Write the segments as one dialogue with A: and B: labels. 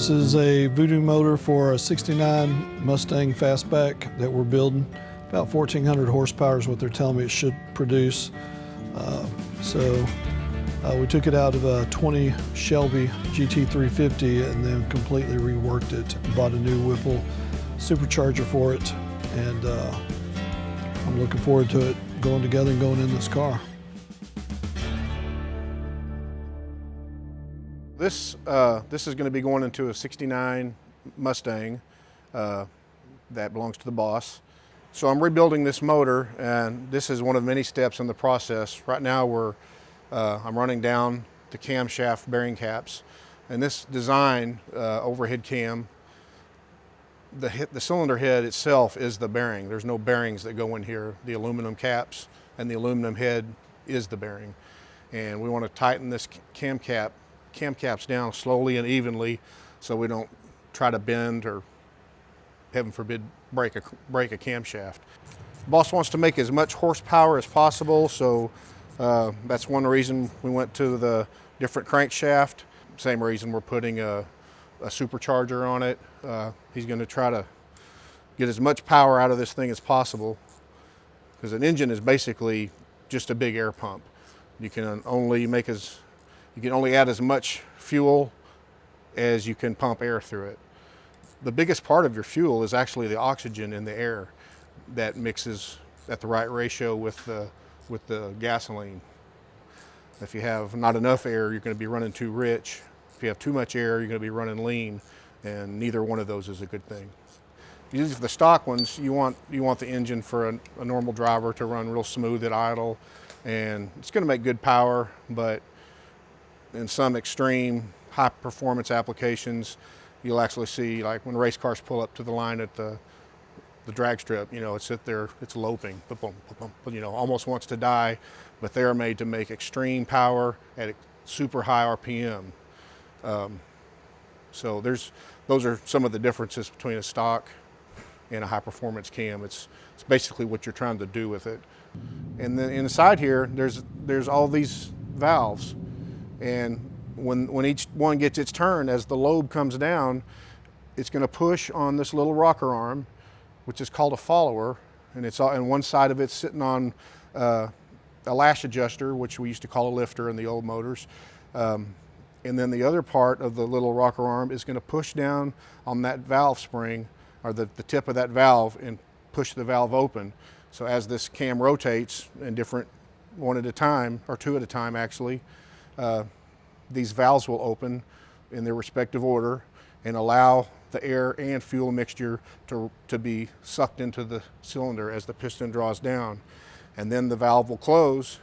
A: This is a Voodoo motor for a 69 Mustang Fastback that we're building. About 1,400 horsepower is what they're telling me it should produce. We took it out of a 20 Shelby GT350 and then completely reworked it. Bought a new Whipple supercharger for it, and I'm looking forward to it going together and going in this car.
B: This is going to be going into a 69 Mustang that belongs to the boss. So I'm rebuilding this motor, and this is one of many steps in the process. Right now I'm running down the camshaft bearing caps, and this design overhead cam, the cylinder head itself is the bearing. There's no bearings that go in here. The aluminum caps and the aluminum head is the bearing, and we want to tighten this cam caps down slowly and evenly so we don't try to bend or, heaven forbid, break a camshaft. Boss wants to make as much horsepower as possible, so that's one reason we went to the different crankshaft. Same reason we're putting a supercharger on it. He's going to try to get as much power out of this thing as possible, because an engine is basically just a big air pump. You can only add as much fuel as you can pump air through it. The biggest part of your fuel is actually the oxygen in the air that mixes at the right ratio with the gasoline. If you have not enough air, you're going to be running too rich. If you have too much air, you're going to be running lean, and neither one of those is a good thing. Usually for the stock ones, you want the engine for a normal driver to run real smooth at idle, and it's going to make good power, but in some extreme high performance applications, you'll actually see, like when race cars pull up to the line at the drag strip, it's sit there, it's loping, almost wants to die, but they're made to make extreme power at super high RPM. So those are some of the differences between a stock and a high performance cam. It's basically what you're trying to do with it. And then inside here, there's all these valves. And when each one gets its turn, as the lobe comes down, it's going to push on this little rocker arm, which is called a follower, and one side of it's sitting on a lash adjuster, which we used to call a lifter in the old motors. And then the other part of the little rocker arm is going to push down on that valve spring, or the tip of that valve, and push the valve open. So as this cam rotates, and one at a time, or two at a time actually, these valves will open in their respective order and allow the air and fuel mixture to be sucked into the cylinder as the piston draws down. And then the valve will close,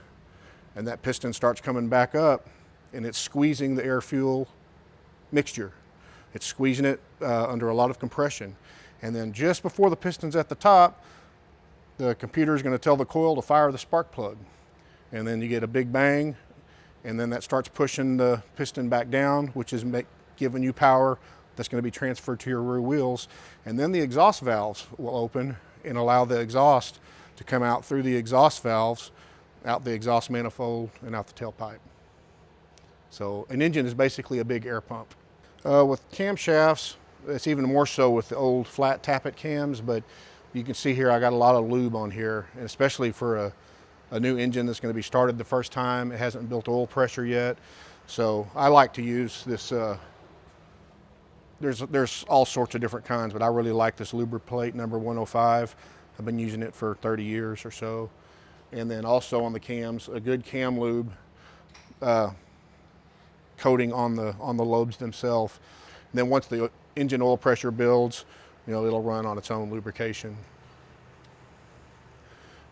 B: and that piston starts coming back up, and it's squeezing the air-fuel mixture. It's squeezing it under a lot of compression. And then just before the piston's at the top, the computer is going to tell the coil to fire the spark plug. And then you get a big bang, and then that starts pushing the piston back down, which is giving you power that's going to be transferred to your rear wheels. And then the exhaust valves will open and allow the exhaust to come out through the exhaust valves, out the exhaust manifold, and out the tailpipe. So an engine is basically a big air pump. With camshafts, it's even more so with the old flat tappet cams, but you can see here I got a lot of lube on here, and especially for a new engine that's going to be started the first time. It hasn't built oil pressure yet. So I like to use this, there's all sorts of different kinds, but I really like this Lubriplate number 105. I've been using it for 30 years or so. And then also on the cams, a good cam lube coating on the lobes themselves. And then once the engine oil pressure builds, it'll run on its own lubrication.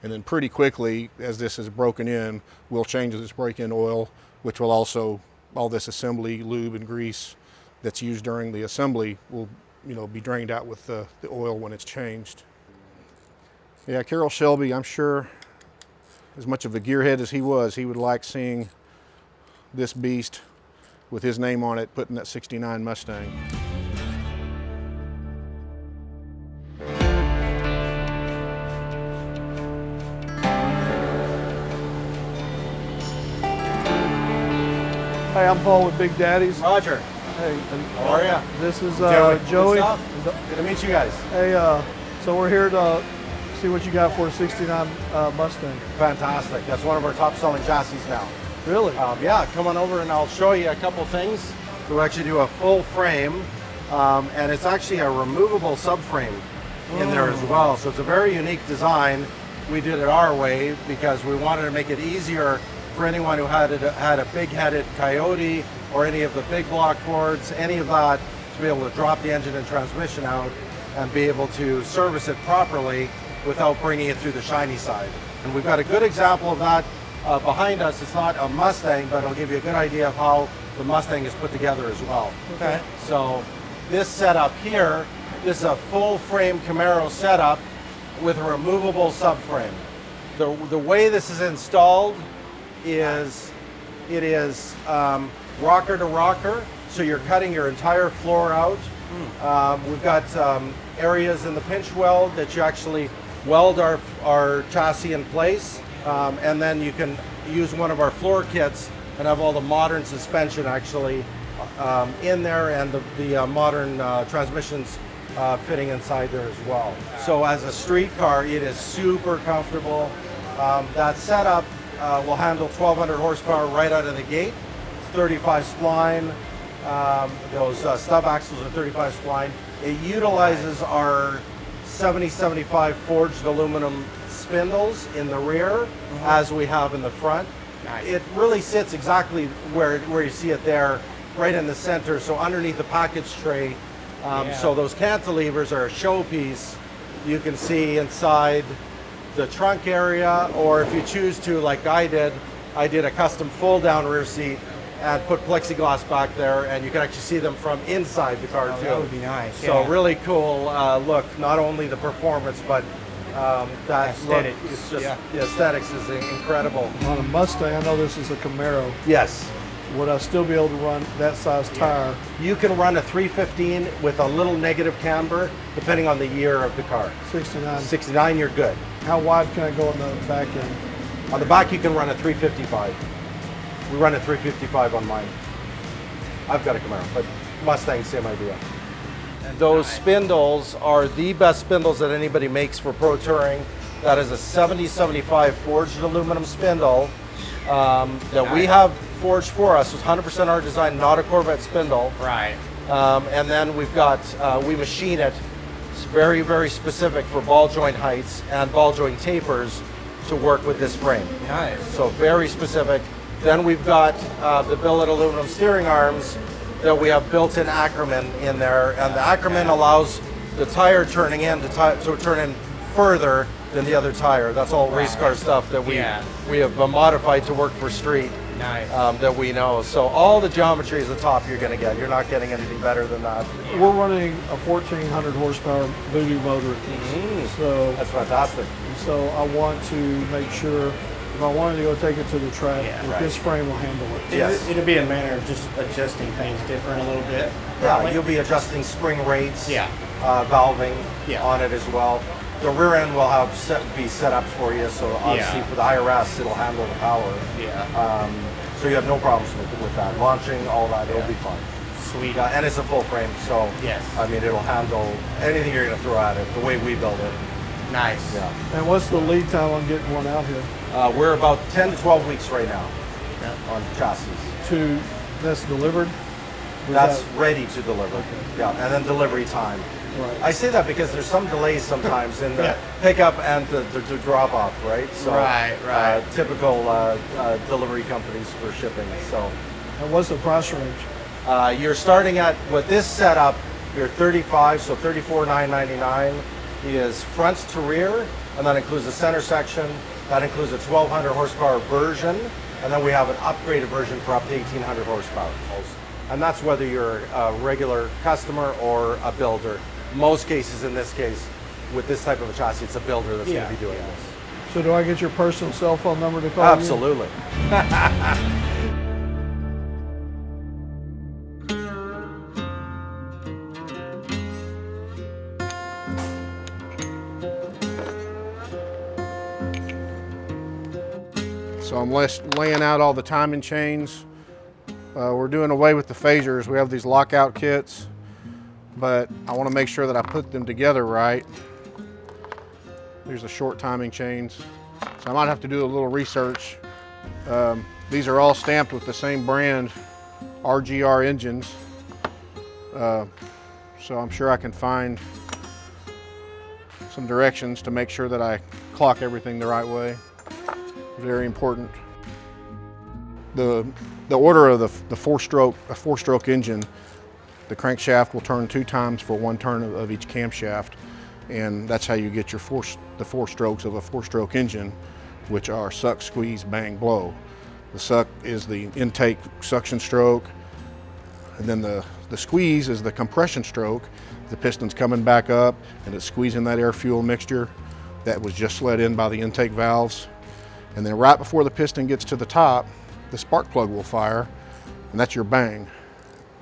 B: And then pretty quickly, as this is broken in, we'll change this break-in oil, which will also, all this assembly lube and grease that's used during the assembly will, be drained out with the oil when it's changed. Yeah, Carroll Shelby, I'm sure, as much of a gearhead as he was, he would like seeing this beast with his name on it put in that 69 Mustang.
A: Hey, I'm Paul with Big Daddies.
C: Roger.
A: Hey,
C: How are ya?
A: This is
C: Joey.
A: Joey.
C: Good stuff. Good to meet you guys.
A: Hey, so we're here to see what you got for a '69 Mustang.
C: Fantastic. That's one of our top selling chassis now.
A: Really?
C: Yeah, come on over and I'll show you a couple things. We actually do a full frame, and it's actually a removable subframe in there as well. So it's a very unique design. We did it our way because we wanted to make it easier for anyone who had a big-headed Coyote or any of the big block Fords, any of that, to be able to drop the engine and transmission out and be able to service it properly without bringing it through the shiny side. And we've got a good example of that behind us. It's not a Mustang, but it'll give you a good idea of how the Mustang is put together as well.
A: Okay.
C: So this setup here, this is a full frame Camaro setup with a removable subframe. The way this is installed is it is rocker to rocker, so you're cutting your entire floor out. We've got areas in the pinch weld that you actually weld our chassis in place, and then you can use one of our floor kits and have all the modern suspension actually in there, and the modern transmissions fitting inside there as well. So as a street car, it is super comfortable. That setup will handle 1,200 horsepower right out of the gate. 35 spline. Those stub axles are 35 spline. It utilizes our 7075 forged aluminum spindles in the rear, as we have in the front.
D: Nice.
C: It really sits exactly where you see it there, right in the center, so underneath the package tray. So those cantilevers are a showpiece. You can see inside the trunk area, or if you choose to, like I did a custom fold-down rear seat and put plexiglass back there, and you can actually see them from inside the car too.
D: That would be nice.
C: So really cool look, not only the performance, but that
D: Aesthetics.
C: look. It's just,
D: Yeah.
C: the aesthetics is incredible.
A: On a Mustang, I know this is a Camaro.
C: Yes.
A: Would I still be able to run that size tire?
C: You can run a 315 with a little negative camber, depending on the year of the car.
A: 69.
C: 69, you're good.
A: How wide can I go on the back end?
C: On the back, you can run a 355. We run a 355 on mine. I've got a Camaro, but Mustang, same idea. Those spindles are the best spindles that anybody makes for pro touring. That is a 7075 forged aluminum spindle that we have forged for us. It's 100% our design, not a Corvette spindle.
D: Right.
C: And then we've got, we machine it. It's very, very specific for ball joint heights and ball joint tapers to work with this frame.
D: Nice.
C: So very specific. Then we've got the billet aluminum steering arms that we have built-in Ackerman in there, and the Ackerman allows the tire turning in to turn in further than the other tire. That's all race car stuff that we have modified to work for street.
D: Nice.
C: That we know. So all the geometry is the top you're going to get. You're not getting anything better than that.
A: We're running a 1,400 horsepower Voodoo motor. So
C: That's fantastic.
A: So I want to make sure, if I wanted to go take it to the track, this frame will handle it.
C: Yes.
D: It'll be a matter of just adjusting things different a little bit.
C: Yeah, you'll be adjusting spring rates,
D: Yeah.
C: Valving
D: Yeah.
C: on it as well. The rear end will have be set up for you, so obviously for the IRS, it'll handle the power.
D: Yeah.
C: So you have no problems with that. Launching, all that, it'll be fine.
D: Sweet.
C: And it's a full frame, so
D: Yes.
C: I mean, it'll handle anything you're going to throw at it, the way we build it.
D: Nice.
C: Yeah.
A: And what's the lead time on getting one out here?
C: We're about 10 to 12 weeks right now on chassis.
A: That's delivered? Or is
C: That's
A: that-
C: ready to deliver. Yeah, and then delivery time.
A: Right.
C: I say that because there's some delays sometimes in the pickup and the drop off, right? So,
D: Right.
C: typical delivery companies for shipping. So,
A: And what's the price range?
C: you're starting at, with this setup, you're 35, so 34,999 is front to rear, and that includes the center section. That includes a 1,200 horsepower version, and then we have an upgraded version for up to 1,800 horsepower. And that's whether you're a regular customer or a builder. Most cases, in this case, with this type of a chassis, it's a builder that's going to be doing this.
A: So do I get your personal cell phone number to call
C: Absolutely.
B: So I'm laying out all the timing chains We're doing away with the phasers. We have these lockout kits, but I want to make sure that I put them together right. Here's the short timing chains. So I might have to do a little research. These are all stamped with the same brand, RGR engines. So I'm sure I can find some directions to make sure that I clock everything the right way. Very important. The order of the four-stroke engine, the crankshaft will turn 2 times for 1 turn of each camshaft, and that's how you get the 4 strokes of a 4-stroke engine, which are suck, squeeze, bang, blow. The suck is the intake suction stroke, and then the squeeze is the compression stroke. The piston's coming back up and it's squeezing that air-fuel mixture that was just let in by the intake valves. And then right before the piston gets to the top, the spark plug will fire, and that's your bang.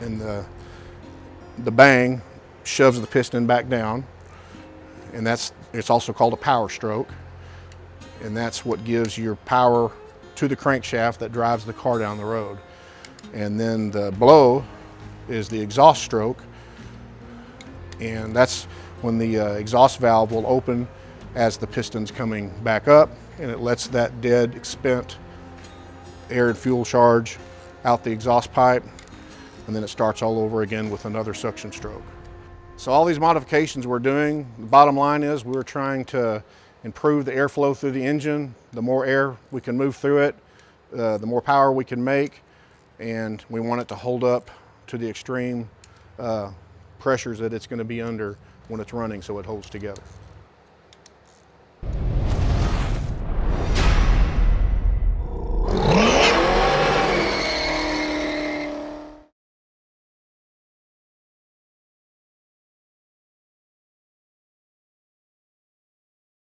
B: And the bang shoves the piston back down, and it's also called a power stroke. And that's what gives your power to the crankshaft that drives the car down the road. And then the blow is the exhaust stroke, and that's when the exhaust valve will open as the piston's coming back up, and it lets that dead, spent air and fuel charge out the exhaust pipe, and then it starts all over again with another suction stroke. So all these modifications we're doing, the bottom line is we're trying to improve the airflow through the engine. The more air we can move through it, the more power we can make, and we want it to hold up to the extreme pressures that it's going to be under when it's running, so it holds together.